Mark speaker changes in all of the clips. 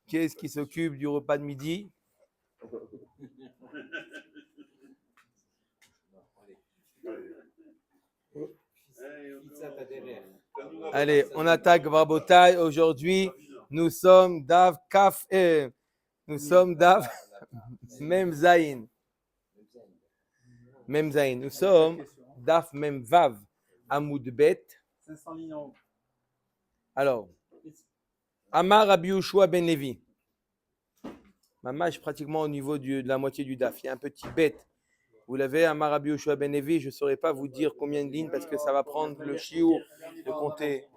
Speaker 1: Qui est-ce qui s'occupe du repas de midi? Allez, on attaque Rabotai. Aujourd'hui, nous sommes Dav Kaf. Nous sommes Dav Mem Zayin. Mem Zayin. Nous sommes Daf Mem Vav Amoud Bet.
Speaker 2: 500 lignes en haut.
Speaker 1: Alors, Amar Rabbi Yoshua ben Levi. Mamash pratiquement au niveau de la moitié du Daf. Il y a un petit bête. Vous l'avez, Amar Rabbi Yoshua ben Levi. Je ne saurais pas vous dire combien de lignes parce que ça va prendre le shiur de compter.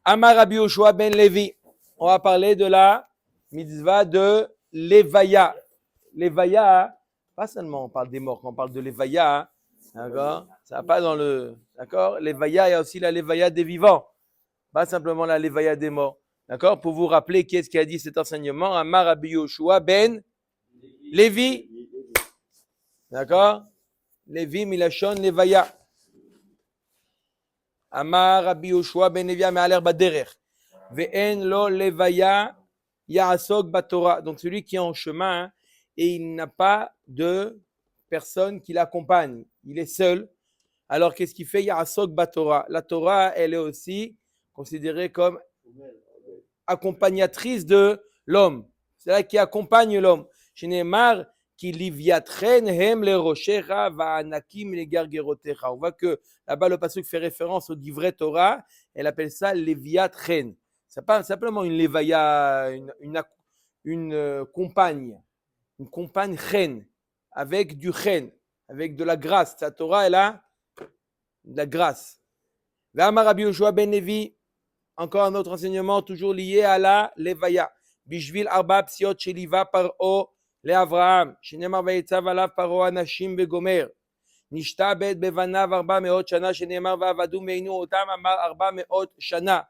Speaker 1: Amar Rabbi Yoshua ben Levi. On va parler de la mitzvah de l'Evaya. L'Evaya, pas seulement on parle des morts, quand on parle de l'Evaya, d'accord? Ça va pas dans le, d'accord? L'Evaya, il y a aussi la l'Evaya des vivants, pas simplement la l'Evaya des morts, d'accord? Pour vous rappeler qui est-ce qui a dit cet enseignement, Amar Rabbi Yoshua ben Levi, d'accord? Levi milachon l'Evaya. Amar Rabbi Yoshua ben Levi me'aler baderer. Ve'en lo levaya ya'asok batorah. Donc celui qui est en chemin et il n'a pas de personne qui l'accompagne, il est seul. Alors qu'est-ce qu'il fait? Ya'asok batorah. La Torah, elle est aussi considérée comme accompagnatrice de l'homme. C'est là qui accompagne l'homme. Shenemar ki liviatren hem le roshera va'anakim le gargerotecha. On voit que là-bas le pasuk fait référence au divrei Torah. Elle appelle ça leviatren. C'est pas simplement une levaya, une compagne chen, avec du chen, avec de la grâce. Sa Torah, elle a de la grâce. Ve'amar Rabbi Yoshua ben Levi, encore un autre enseignement, toujours lié à la levaya. Bishvil arba psiot sheliva paro le'Avraham, shenemar vayetzav alav paro anashim begomer. נשתעבד בבניו 400 שנה שנאמר ועבדו מעינו אותם אמר 400 שנה.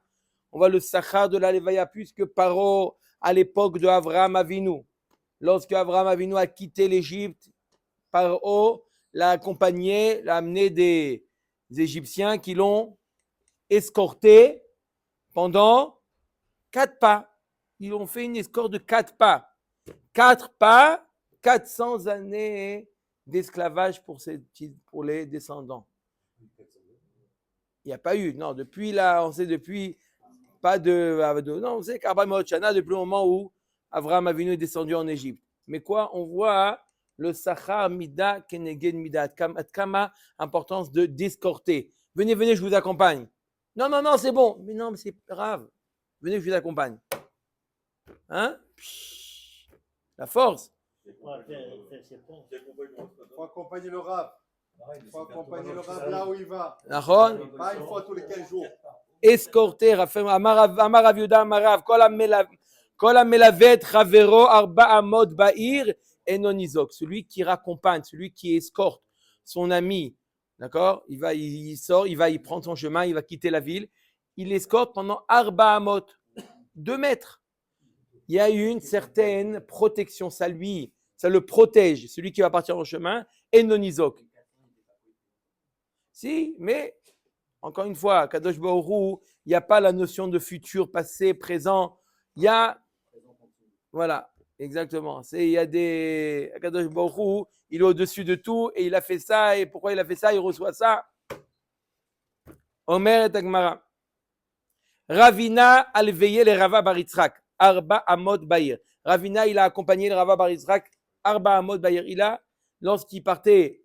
Speaker 1: On voit le sachar de la Levaya, puisque Paro, à l'époque de Avraham Avinu, lorsque Avraham Avinu a quitté l'Égypte, Paro l'a accompagné, l'a amené des Égyptiens qui l'ont escorté pendant 4 pas. Ils ont fait une escorte de 4 pas. 4 pas, 400 années d'esclavage pour les descendants. Il n'y a pas eu, non, depuis là, on sait depuis... Pas non, on sait qu'Abraham Shana depuis le moment où Avraham Avinu est descendu en Égypte. Mais quoi? On voit le Sachar Mida Keneged Mida. Kama, importance de d'escorter. Venez, venez, je vous accompagne. Non, non, non, c'est bon. Mais non, mais c'est grave. Venez, je vous accompagne. Hein? La force.
Speaker 2: Il faut accompagner le Rav. Il faut accompagner le Rav là où il va. Pas une fois tous les 15 jours.
Speaker 1: Escorter, Amar Rav Yehuda Amarav, Kol HaMelavet Chavero Arba Amot Ba'ir Eno Nizok. Celui qui raccompagne, celui qui escorte son ami, d'accord? Il sort, il prend son chemin, il va quitter la ville. Il escorte pendant Arba Amot, 2 mètres. Il y a une certaine protection, ça le protège, celui qui va partir en chemin, Eno Nizok. Si, mais encore une fois, Kadosh Baruch Hu, il n'y a pas la notion de futur, passé, présent. Il y a, voilà, exactement. Il y a des, Kadosh Baruch Hu, il est au-dessus de tout et il a fait ça. Et pourquoi il a fait ça? Il reçoit ça. Omer et Agmara. Ravina alveye le Rava bar Yitzhak. Arba Amot Baïr. Ravina, il a accompagné le Rava bar Yitzhak. Arba Amot Baïr. Lorsqu'il partait,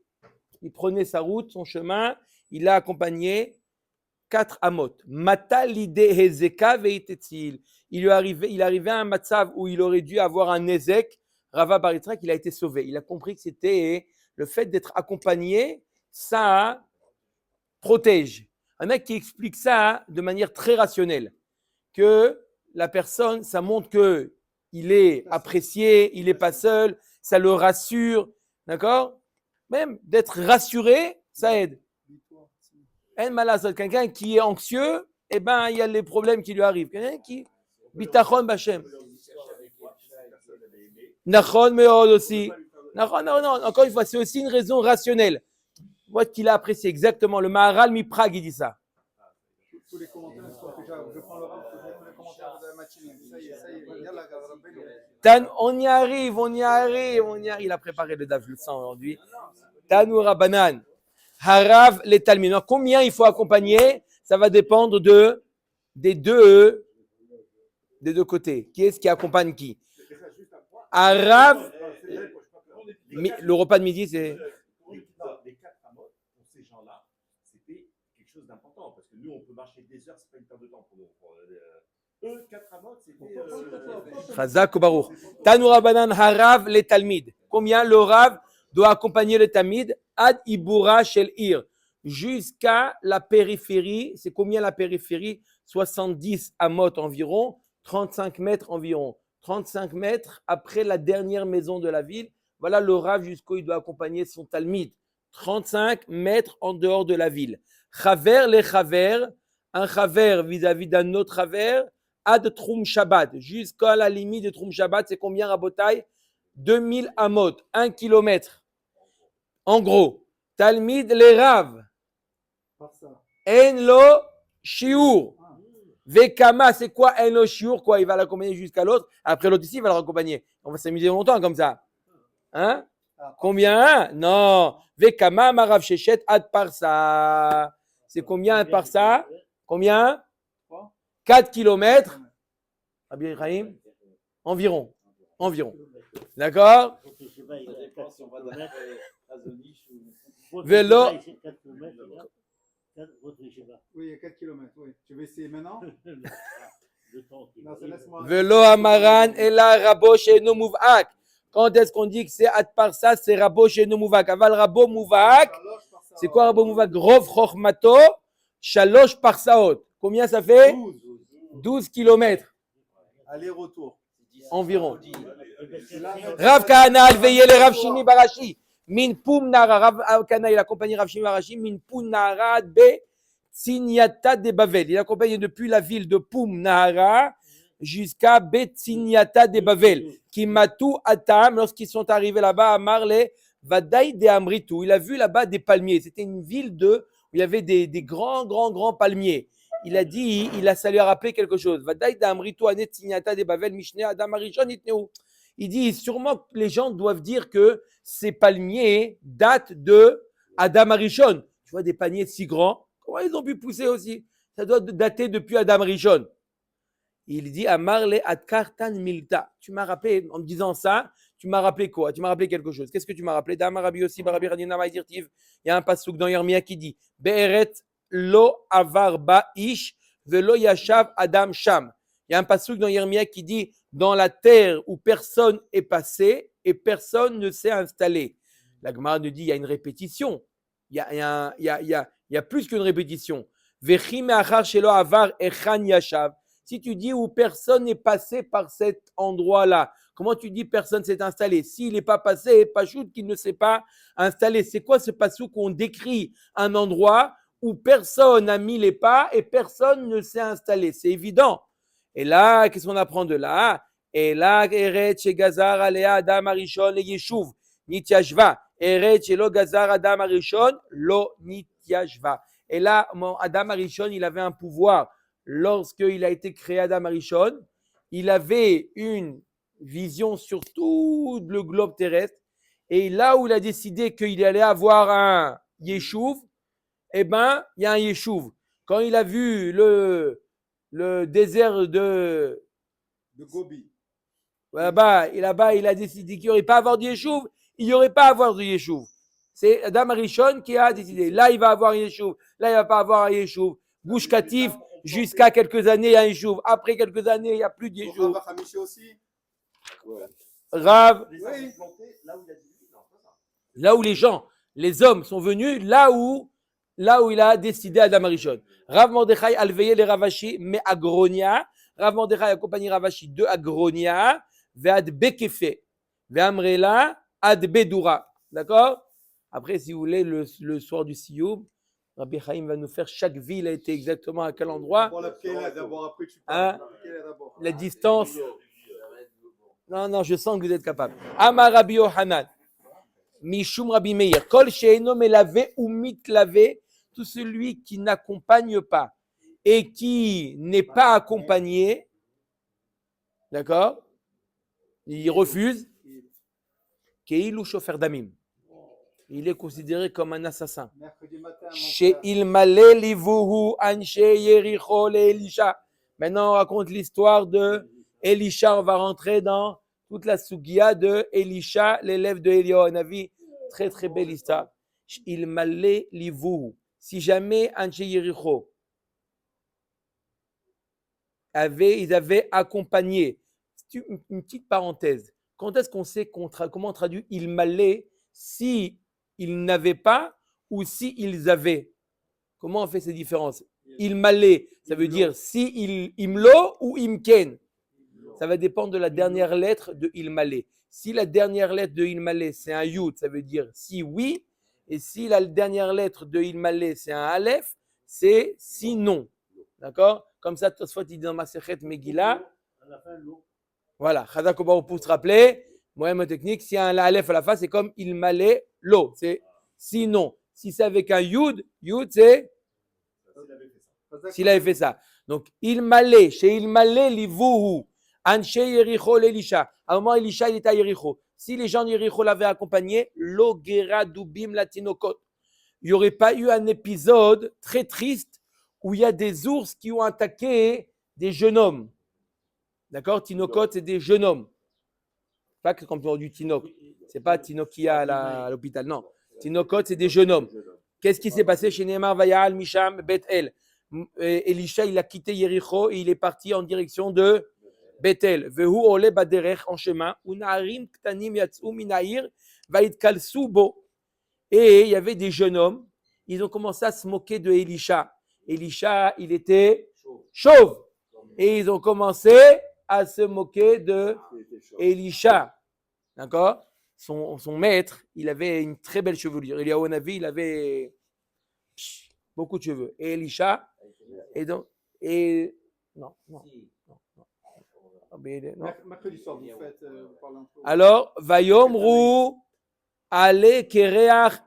Speaker 1: il prenait sa route, son chemin, il l'a accompagné 4 amot. Mata l'ide hezeka veitetzil. Il arrivait à un matzav où il aurait dû avoir un ezek. Rava bar Yitzhak, il a été sauvé. Il a compris que c'était le fait d'être accompagné, ça protège. Un mec qui explique ça de manière très rationnelle, que la personne, ça montre que il est apprécié, il n'est pas seul, ça le rassure, d'accord? Même d'être rassuré, ça aide. Quelqu'un qui est anxieux, eh ben, il y a les problèmes qui lui arrivent. Quelqu'un qui bitachon bachem. Nachon meod aussi. Non, encore une fois, c'est aussi une raison rationnelle. Moi, qu'il a apprécié exactement. Le Maharal mi Prague, il dit ça.
Speaker 2: Tous les commentaires sont déjà. Je prends le Rav, je prends les commentaires de la matinée. Ça y est,
Speaker 1: On y arrive. Il a préparé le daf, je le sens aujourd'hui. Tanu Rabanan. Harav les Talmid. Combien il faut accompagner? Ça va dépendre des deux côtés. Qui est-ce qui accompagne qui? Harav. Le repas de midi, c'est.
Speaker 3: Les 4 amotes, pour ces gens-là, c'était quelque chose d'important. Parce que nous, on peut marcher des heures, c'est pas une perte de temps pour nous. Eux, 4 amotes, c'était.
Speaker 1: Chazak ou Baruch. Tanu Rabanan Harav les Talmid. Combien le Rav doit accompagner le Talmid? Ad Ibura Shel Ir. Jusqu'à la périphérie. C'est combien la périphérie? 70 amot environ, 35 mètres environ. 35 mètres après la dernière maison de la ville. Voilà le Rav jusqu'où il doit accompagner son Talmid. 35 mètres en dehors de la ville. Chaver les Chaver. Un Chaver vis-à-vis d'un autre Chaver. Ad Troum Shabbat. Jusqu'à la limite de Troum Shabbat, c'est combien Rabotai? 2000 amot. 1 kilomètre. En gros. Talmid les Rav. En lo shiur. Vekama, c'est quoi en lo shiur? Quoi, il va l'accompagner jusqu'à l'autre. Après l'autre ici, il va le raccompagner. On va s'amuser longtemps comme ça. Hein? Combien? Non. Vekama marav shechet ad parsa. C'est combien ad parsa? Combien? 4 kilomètres. Rabbi Ibrahim? Environ. D'accord? Vélo.
Speaker 2: Oui, il y a 4 km. Oui. Tu veux essayer maintenant?
Speaker 1: Vélo amaran et la rabo chez nous mouvak. Quand est-ce qu'on dit que c'est ad parsa? C'est rabo chez nous mouvak. Aval rabo mouvak. C'est quoi rabo mouvak? Rov chochmato. Shalosh parsaot. Combien ça fait? 12 kilomètres.
Speaker 2: Aller-retour.
Speaker 1: Environ. Rav Kahana alveillé le Rav Shimi Barashi. Min Pum Nara. Rav Kahana, il accompagne Rav Shimi Barashi. Min Pum Nara be Tsinyata de Bavel. Il accompagne depuis la ville de Pum Nara jusqu'à Betsinyata de Bavel. Kimatu Atam, lorsqu'ils sont arrivés là-bas à Marle, Vadaï de Amritu. Il a vu là-bas des palmiers. C'était une ville où il y avait des grands palmiers. Il a dit, ça lui a rappelé quelque chose. Vadaï de Amritu anet Tsinyata de Bavel, Mishne Adam Arishon itneu. Il dit sûrement que les gens doivent dire que ces palmiers datent de Adam Arishon. Tu vois des palmiers si grands, comment ils ont pu pousser aussi? Ça doit dater depuis Adam Arishon. Il dit Amarle Adkartan Milta. Tu m'as rappelé, en me disant ça, tu m'as rappelé quoi? Tu m'as rappelé quelque chose. Qu'est-ce que tu m'as rappelé? Damar Rabbi Yossi Barabi Radina Maïdirtiv. Il y a un passouk dans Yermia qui dit Be'eret lo avar ba ish velo yashav Adam sham. Il y a un passouk dans Yermia qui dit dans la terre où personne est passé et personne ne s'est installé. La Gemara nous dit il y a une répétition. Il y a plus qu'une répétition. Vechim achar shelo avar echan yashav. Si tu dis où personne n'est passé par cet endroit-là, comment tu dis personne s'est installé? S'il n'est pas passé, pachout qu'il ne s'est pas installé. C'est quoi ce passouk où on décrit un endroit où personne n'a mis les pas et personne ne s'est installé? C'est évident. Et là, qu'est-ce qu'on apprend de là? Et là, Eret chez Gazar, Alea, Adam, Arishon, et Yeshuv, Nityashva. Eret chez Lo Gazar, Adam, Arishon, Lo Nityashva. Et là, Adam Arishon, il avait un pouvoir. Lorsqu'il a été créé Adam Arishon, il avait une vision sur tout le globe terrestre. Et là où il a décidé qu'il allait avoir un Yeshuv, eh ben, il y a un Yeshuv. Quand il a vu le désert de
Speaker 2: Gobi.
Speaker 1: Là-bas, il a décidé qu'il n'y aurait pas à avoir de Yeshuv. Il n'y aurait pas à avoir de Yeshuv. C'est Adam Arishon qui a décidé. Là, il va avoir un Yeshuv. Là, il ne va pas avoir un Yeshuv. Gush Katif, jusqu'à quelques années, il y a un Yeshuv. Après quelques années, il n'y a plus de Yeshuv. Rav. Là où les gens, les hommes sont venus, là où il a décidé Adam Arishon. Rav Mordechai alveillé les Ravashi, mais à Gronia. Rav Mordechai accompagné Ravashi de Agronia, ve'ad Bekefe, ve'amrela ad Bedura. D'accord? Après, si vous voulez, le soir du Sioum, Rabbi Chaim va nous faire chaque ville a été exactement à quel endroit. La distance. Non, je sens que vous êtes capable. Amar Rabbi Yohanan, Mishum Rabbi Meir, Kol she'eno melavé ou mitlavé, tout celui qui n'accompagne pas et qui n'est pas accompagné, d'accord? il refuse. Keilou Shofer Damim. Il est considéré comme un assassin.
Speaker 2: Mercredi matin, mon
Speaker 1: Chez
Speaker 2: frère.
Speaker 1: Ilmale Livuhu Anshe Yericho le Elisha. Maintenant, on raconte l'histoire de Elisha. On va rentrer dans toute la sugia de Elisha, l'élève de Eliyahu Hanavi. Très, très belle histoire. Ilmale Livuhu. Si jamais Anshe Yericho ils avaient accompagné. C'est une petite parenthèse. Quand est-ce qu'on sait comment on traduit Ilmale si ils n'avaient pas ou si ils avaient? Comment on fait ces différences? Ilmale, ça veut dire si imlo ou imken. Ça va dépendre de la dernière lettre de Ilmale. Si la dernière lettre de Ilmale c'est un yud, ça veut dire si oui. Et si la dernière lettre de Ilmale c'est un aleph, c'est si non. D'accord? Comme ça, Tosfot il dit dans Masechet Megillah. Voilà, Chazak Obar pour se rappeler, moyen technique, s'il y a un aleph à la fin, c'est comme il m'allait l'eau. C'est sinon, si c'est avec un yud, yud c'est s'il avait fait ça. Donc, il m'allait, chez il m'allait livuhu, anshe Yericho l'Elisha. À un moment, Elisha il était à Yericho. Si les gens de Yericho l'avaient accompagné, lo gera dubim latinokot. Il n'y aurait pas eu un épisode très triste où il y a des ours qui ont attaqué des jeunes hommes. D'accord? Tinokot, c'est des jeunes hommes. Pas que comme on dit Tinok. C'est pas Tinok qui a à l'hôpital. Non. Tinokot, c'est des jeunes hommes. Qu'est-ce qui s'est passé chez Neymar, Vayal, Misham, Bethel? Elisha, il a quitté Yericho et il est parti en direction de Bethel. Vehu ole baderech en chemin. Unarim ktanim yatsu minair vait kalsu bo. Et il y avait des jeunes hommes. Ils ont commencé à se moquer de Elisha. Elisha, il était chauve. Et ils ont commencé à se moquer de Elisha. D'accord? Son maître, il avait une très belle chevelure. Eliyahu Hanavi, il avait beaucoup de cheveux. Et Elisha, et donc, non.
Speaker 2: Mercredi soir, vous faites
Speaker 1: Alors, Vayomru, allez kereach.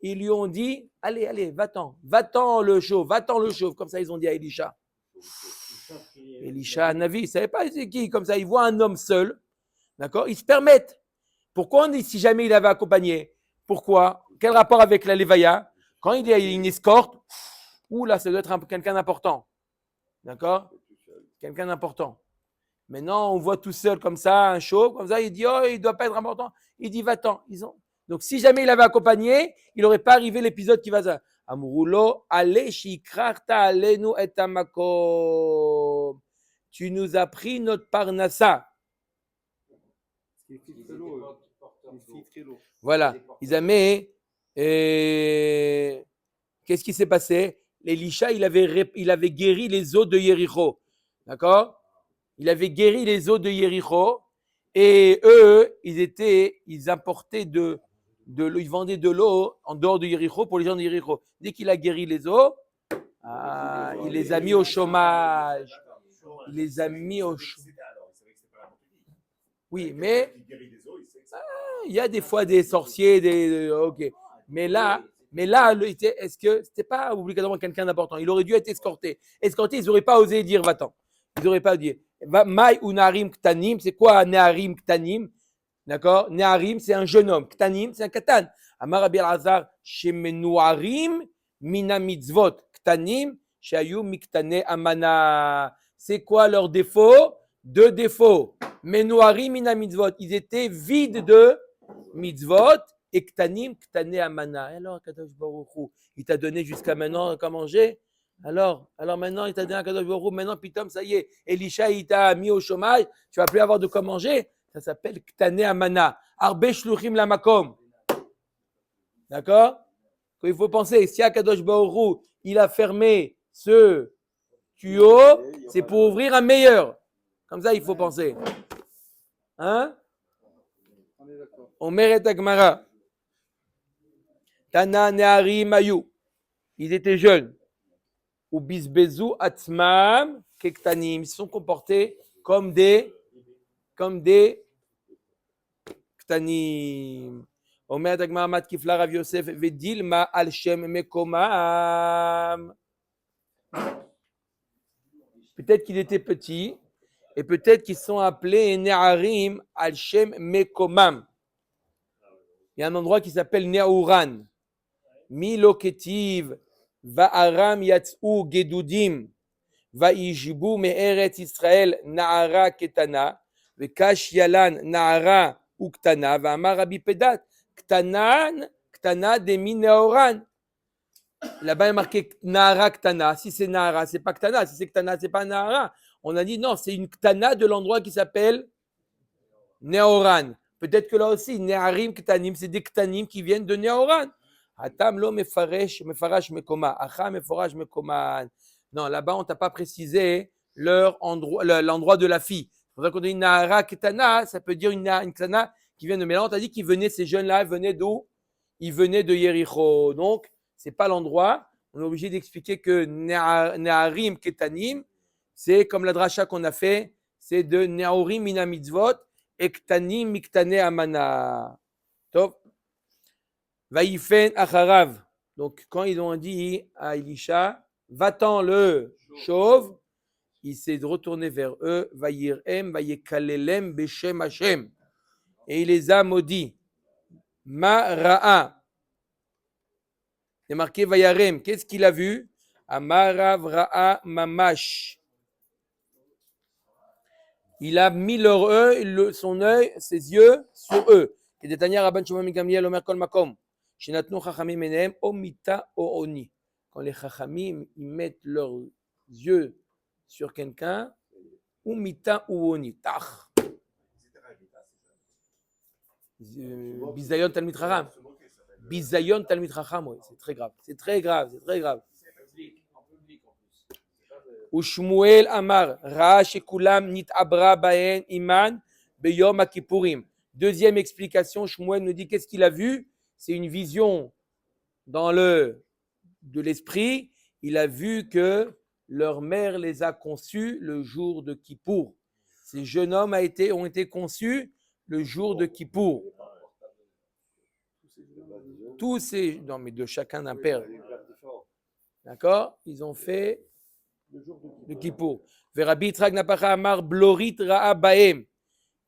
Speaker 1: Ils lui ont dit, allez, va-t'en le chauve, comme ça ils ont dit à Elisha. Elisha Hanavi, il ne savait pas c'est qui, comme ça, il voit un homme seul, d'accord, ils se permettent. Pourquoi on dit si jamais il avait accompagné? Pourquoi? Quel rapport avec la Lévaya? Quand il y a une escorte, là, ça doit être quelqu'un d'important, d'accord? Quelqu'un d'important. Maintenant, on voit tout seul comme ça, un chauve, comme ça, il dit, il ne doit pas être important. Il dit, va-t'en. Donc, si jamais il avait accompagné, il n'aurait pas arrivé l'épisode qui va ça. Amurulo, ale shikrarta alenu et amakom. Tu nous as pris notre parnassa. Voilà. Ils avaient. Qu'est-ce qui s'est passé? Elisha, il avait guéri les eaux de Yericho. D'accord? Il avait guéri les eaux de Yericho. Et eux, ils importaient de l'eau, ils vendaient de l'eau en dehors de Yericho pour les gens de Yericho. Dès qu'il a guéri les eaux, il les a mis au chômage. Il les a mis au chômage. Oui, mais il y a des fois des sorciers, ok. Mais là, est-ce que c'était pas obligatoirement quelqu'un d'important? Il aurait dû être escorté. Escorté, ils n'auraient pas osé dire va-t'en. Ils n'auraient pas dit. Maï ou Narim Ktanim, c'est quoi Narim Ktanim? D'accord? Narim, c'est un jeune homme. Ktanim, c'est un katan. Amar Rabbi Elazar, Shemenuarim mina mitzvot. Ktanim, Shayu miktane amana. C'est quoi leur défaut? Deux défauts. Menuarim mina mitzvot. Ils étaient vides de mitzvot. Et Ktanim, Ktane amana. Alors, Kadosh Baruch Hu, il t'a donné jusqu'à maintenant qu'à manger? Alors maintenant, il t'a donné un Kadosh Baruch Hu. Maintenant, pitom, ça y est. Elisha, il t'a mis au chômage. Tu vas plus avoir de quoi manger. Ça s'appelle Ktane amana. Arbe shluchim la makom. D'accord? Il faut penser, si Kadosh Baruch Hu, il a fermé ce tuyau, c'est pour ouvrir un meilleur. Comme ça, il faut penser. Hein? On mérite Agmara. Tana Neari Mayu. Ils étaient jeunes. Ou Bisbezu Atzmam Kektanim. Ils se sont comportés comme des Ktanim. Omer Dagmar Mat Kifla Rav Yosef Vedilma Al Shem Mekomam. Peut-être qu'il était petit Et peut-être qu'ils sont appelés Ne'arim al Shem Mekomam. Il y a un endroit qui s'appelle Ne'uran. Milo ketiv va'aram yatz'u gedudim va'ijibu me'eret Israël na'ara ketana vekash yalan na'ara uktana va'amar Rabbi Pedat ktana demi Ne'uran. Là-bas, il est marqué Nahara Ktana. Si c'est Nahara, c'est pas Ktana. Si c'est Ktana, c'est pas Nahara. On a dit non, c'est une Ktana de l'endroit qui s'appelle Neoran. Peut-être que là aussi, Neharim Ktanim, c'est des Ktanim qui viennent de Neoran. Hatam lo mefarash mekoma. Acha meforash mekoma. Non, là-bas, on t'a pas précisé l'endroit de la fille. C'est pour ça qu'on dit Nahara Ktana, ça peut dire une Ktana qui vient de Mélan. On t'a dit qu'ils venaient, ces jeunes-là, venaient d'où? Ils venaient de Yericho. Donc, c'est pas l'endroit. On est obligé d'expliquer que Neharim Ketanim, c'est comme la dracha qu'on a fait, c'est de Neharim mina mitzvot et Ketanim miktane amana. Top. Vaïfen acharav. Donc, quand ils ont dit à Elisha, va-t'en le chauve, il s'est retourné vers eux, Vaïrem, Vaïekalelem, Beshem Hashem. Et il les a maudits. Ma ra'a. C'est marqué Vayarem. Qu'est-ce qu'il a vu? Amarav Ra'a Mamash. Il a mis leur œil, son œil, ses yeux sur eux. Et Détania Rabban Shimon ben Gamliel Omer Kol Makom. Shenatnu Chachamim Enehem Omita Ooni. Quand les Chachamim ils mettent leurs yeux sur quelqu'un, Omita Ooni. Tach. Bizayon Talmid Chacham. Bizayon Talmid Chacham, oui, c'est très grave. C'est très grave, c'est très grave. Ou Shmuel Amar, Ra Shekulam Nit Abra Baen Iman Beyom Akipurim. Deuxième explication, Shmuel nous dit qu'est-ce qu'il a vu? C'est une vision de l'esprit. Il a vu que leur mère les a conçus le jour de Kippour. Ces jeunes hommes ont été conçus le jour de Kippour. Tous ces, non mais de chacun d'un père, d'accord, ils ont fait le Kippour. Verabi Yitzhak Napacha Amar Blorit Ra'a Baem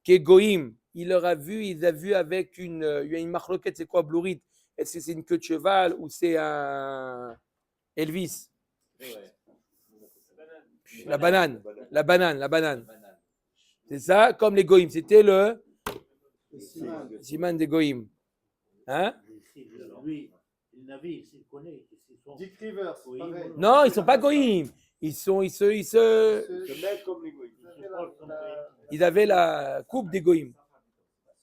Speaker 1: Kegoim. Il leur a vu, il a vu avec il y a une marloquette, c'est quoi Blorit? Est-ce que c'est une queue de cheval ou c'est un Elvis? La banane. C'est ça, comme les Goïm. C'était le Siman des Goïm. Hein?
Speaker 4: Lui, le navire, s'il connaît.
Speaker 2: Dick Rivers, pareil.
Speaker 1: Non, ils ne sont pas Goïm. Ils avaient la coupe des Goïm.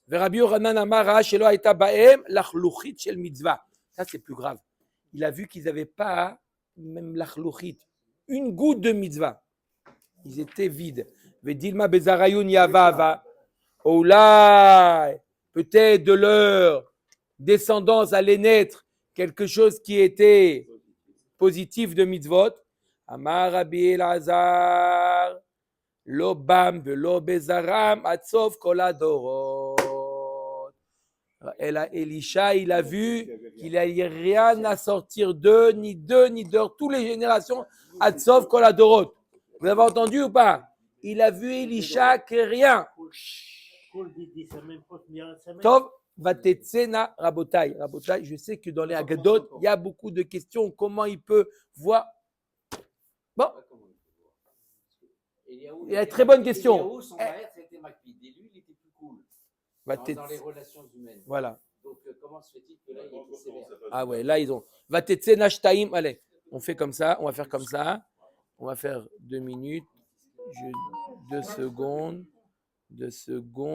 Speaker 1: Verabi Yochanan Amar Shelo Haïta Baem Lachluchit Shel Mitzvah. Ça, c'est plus grave. Il a vu qu'ils n'avaient pas même Lachluchit, une goutte de Mitzvah. Ils étaient vides. Vedilma Bezarayun Yavava. Oulai. Peut-être de leur descendance allait naître quelque chose qui était positif de mitzvot. Amar Rabbi Elazar, lo bam velo bezaram atzov kol hadorot. Elisha, il a vu qu'il n'y a rien à sortir d'eux, ni de toutes les générations, atzov kol hadorot. Vous avez entendu ou pas? Il a vu Elisha que rien. Tov. Vatetsena Rabotai. Rabotai, je sais que dans les Agadot, il y a beaucoup de questions. Comment il peut voir? Bon. Il y a une très bonne question.
Speaker 5: Son maître était Makpid et lui, il était plus cool dans les relations humaines.
Speaker 1: Voilà.
Speaker 5: Donc, comment se fait-il que là, il était sévère?
Speaker 1: Ah ouais, là, ils ont. Vatetsena Shtaim. Allez, on fait comme ça. On va faire comme ça. On va faire 2 minutes. 2 secondes.